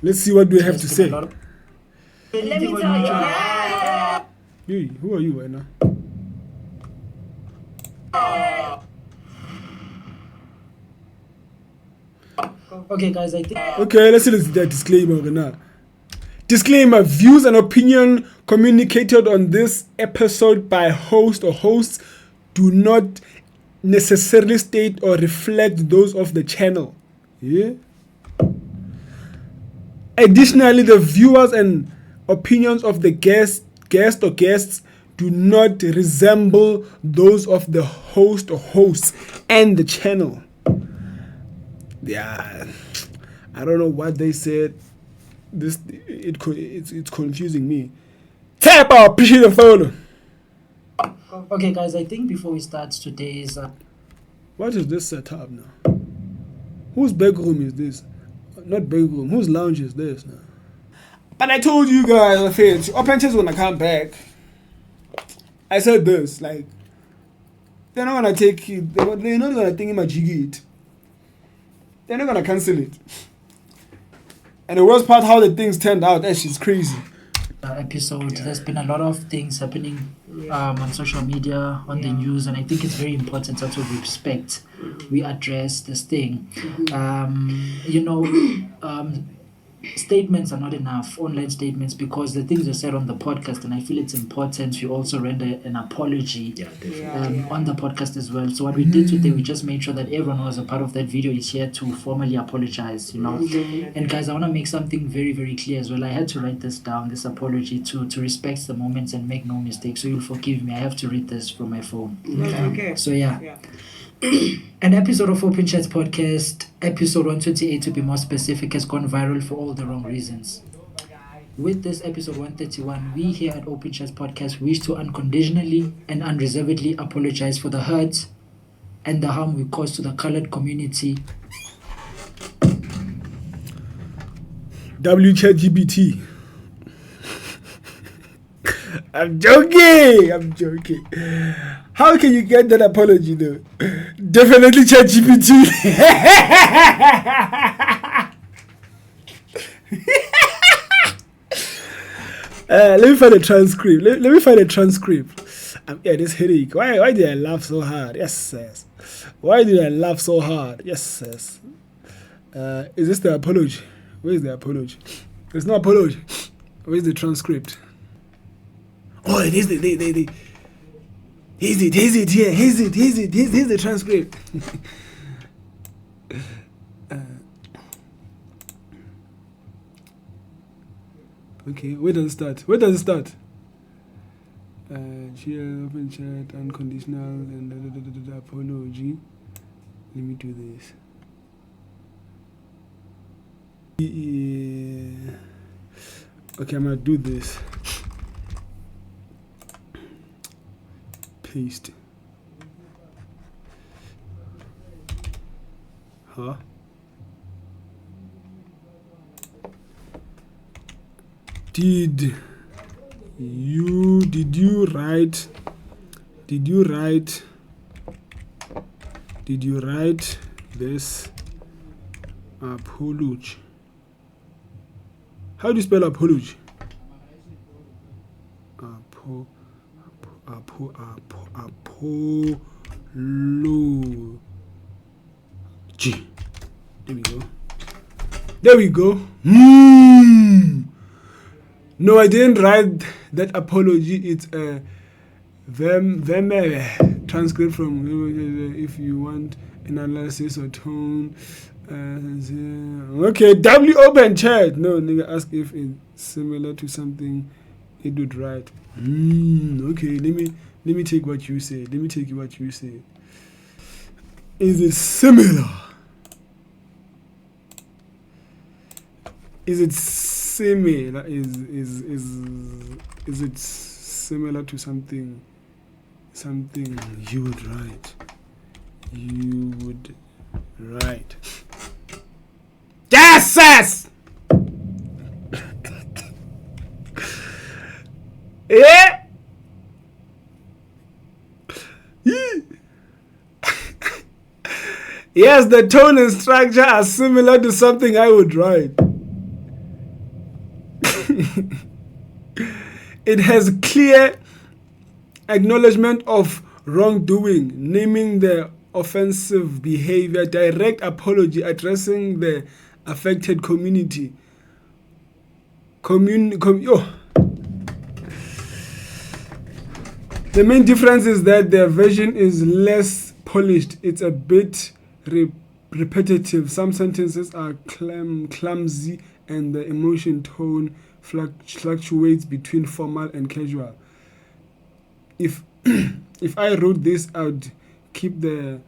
Let's see what we have to say. Let me tell you. Hey, who are you right now? Okay, guys, I think. Okay, let's see the disclaimer now. Disclaimer: views and opinion communicated on this episode by host or hosts do not necessarily state or reflect those of the channel. Yeah. Additionally, the viewers and opinions of the guest or guests do not resemble those of the host or hosts and the channel. Yeah, I don't know what they said. It's confusing me. Tap out, appreciate the follow. Okay, guys, I think before we start today's. What is this setup now? Whose bedroom is this? Not bedroom. Whose lounge is this now? But I told you guys, I said, Open Chess gonna come back. I said this, like, they're not gonna take it. They're not gonna think him a jiggy. They're not gonna cancel it. And the worst part, how the things turned out, she's crazy. Episode. There's been a lot of things happening on social media, on the news, and I think it's very important that we respect, we address this thing. Statements are not enough, online statements, because the things are said on the podcast, and I feel it's important to also render an apology on the podcast as well. So what we did today, we just made sure that everyone who was a part of that video is here to formally apologize, And guys, I want to make something very, very clear as well. I had to write this down, this apology, to respect the moments and make no mistakes. So you'll forgive me. I have to read this from my phone. Okay. So an episode of Open Chats podcast, episode 128 to be more specific, has gone viral for all the wrong reasons. With this episode 131, we here at Open Chats podcast wish to unconditionally and unreservedly apologize for the hurt and the harm we caused to the colored community. ChatGPT. I'm joking. How can you get that apology though? Definitely ChatGPT. Let me find a transcript. Let me find a transcript. This headache. Why did I laugh so hard? Yes. Why did I laugh so hard? Yes. Is this the apology? Where is the apology? There's no apology. Where's the transcript? Oh, it is Here's the transcript. Okay, where does it start? Share, open chat, unconditional, and apology. Let me do this. Yeah. Okay, I'm gonna do this. Paste. Huh? Did you write this apology? How do you spell apology? Apology. There we go. No, I didn't write that apology. It's a transcript from if you want analysis or tone. Okay, W open chat. No, nigga, ask if it's similar to something it would write. Okay, let me take what you say. Is it similar? Is it similar? Is it similar to something you would write? Yes! Yeah. Yes, the tone and structure are similar to something I would write. It has clear acknowledgement of wrongdoing, naming the offensive behavior, direct apology, addressing the affected community. The main difference is that their version is less polished. It's a bit repetitive. Some sentences are clumsy, and the emotion tone fluctuates between formal and casual. If I wrote this, I'd keep the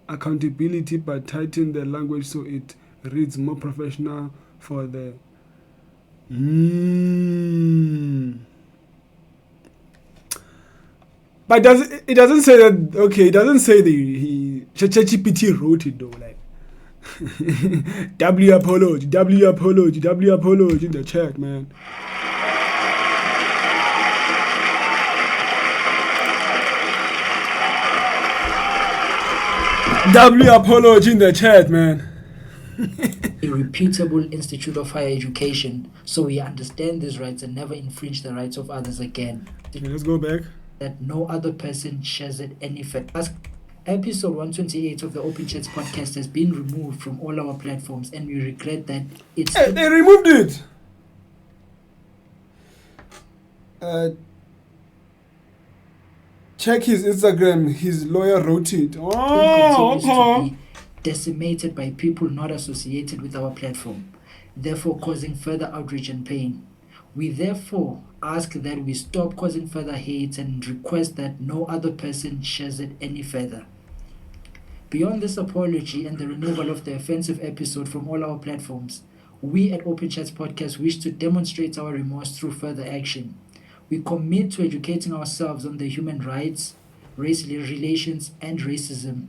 accountability but tighten the language so it reads more professional for the But it doesn't say that. Okay, it doesn't say that ChatGPT wrote it though. Like W apology in the chat, man. W apology in the chat, man. A reputable institute of higher education, so we understand these rights and never infringe the rights of others again. Okay, let's go back. That no other person shares it any further. Episode 128 of the Open Chats podcast has been removed from all our platforms, and we regret that it's... Hey, they removed it! Check his Instagram. His lawyer wrote it. Oh, okay. Decimated by people not associated with our platform, therefore causing further outrage and pain. We therefore ask that we stop causing further hate and request that no other person shares it any further. Beyond this apology and the removal of the offensive episode from all our platforms, we at Open Chats Podcast wish to demonstrate our remorse through further action. We commit to educating ourselves on the human rights, race relations, and racism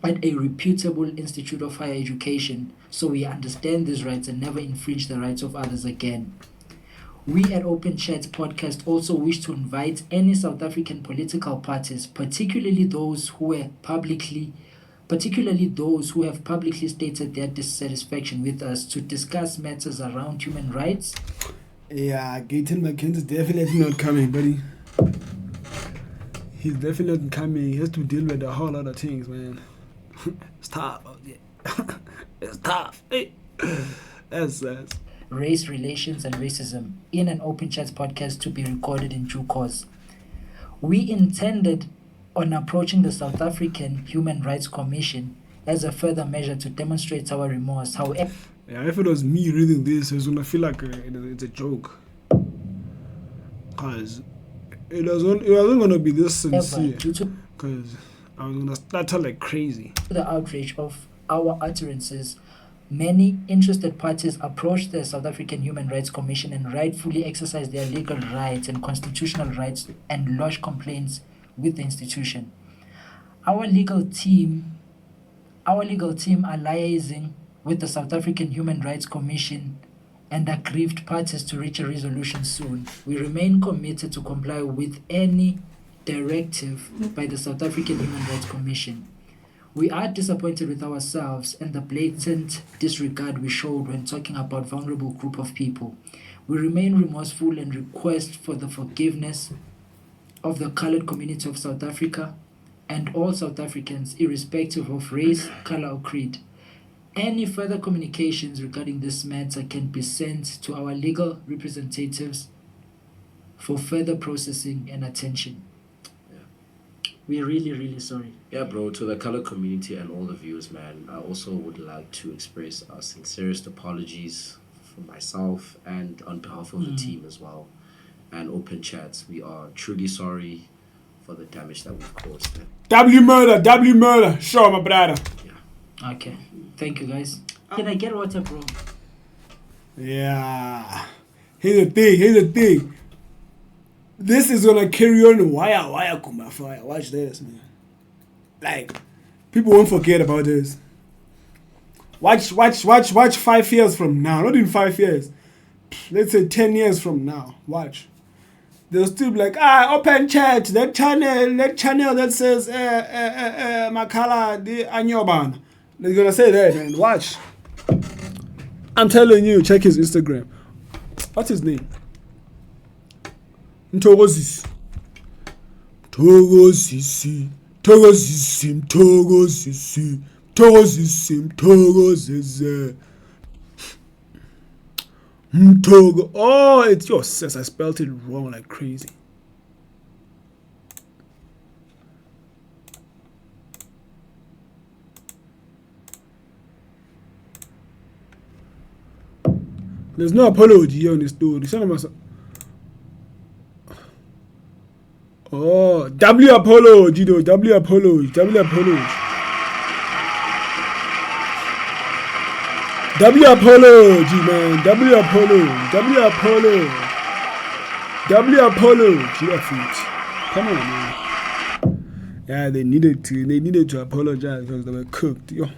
at a reputable institute of higher education, so we understand these rights and never infringe the rights of others again. We at Open Chats Podcast also wish to invite any South African political parties, particularly those who have publicly stated their dissatisfaction with us, to discuss matters around human rights. Yeah, Gayton McKenzie is definitely not coming, buddy. He's definitely coming. He has to deal with a whole lot of things, man. It's tough. It's tough. Hey. That's race relations and racism in an Open Chats podcast to be recorded in due course. We intended on approaching the South African Human Rights Commission as a further measure to demonstrate our remorse. However, if it was me reading this, I was gonna feel like it's a joke, cause it wasn't gonna be this sincere. Cause I was gonna stutter like crazy. The outrage of our utterances, many interested parties approached the South African Human Rights Commission and rightfully exercised their legal rights and constitutional rights and lodged complaints with the institution. Our legal team are liaising with the South African Human Rights Commission and aggrieved parties to reach a resolution soon. We remain committed to comply with any directive by the South African Human Rights Commission. We are disappointed with ourselves and the blatant disregard we showed when talking about vulnerable group of people. We remain remorseful and request for the forgiveness of the colored community of South Africa and all South Africans, irrespective of race, color, or creed. Any further communications regarding this matter can be sent to our legal representatives for further processing and attention. We're really, really sorry. Yeah, bro, to the color community and all the viewers, man, I also would like to express our sincerest apologies for myself and on behalf of the team as well. And Open Chats, we are truly sorry for the damage that we've caused. W murder. Sure, my brother. Yeah. Okay. Thank you, guys. Can I get water, bro? Yeah. Here's the thing. This is gonna carry on. Wire, Kumba Fire. Watch this, man. Like, people won't forget about this. Watch 5 years from now. Not in 5 years. Let's say 10 years from now. Watch. They'll still be like, Open Chat, that channel that says Makala the Anyoban. They're gonna say that, man. Watch. I'm telling you, check his Instagram. What's his name? Mthokozisi. Mthokozisi. Oh, it's your sis. I spelled it wrong like crazy. There's no apology here on this story. Oh, W apology though. W apology. W apology. W apology, man. W apology. W apology. W apology. Come on, man. Yeah, they needed to apologize because they were cooked. Yo.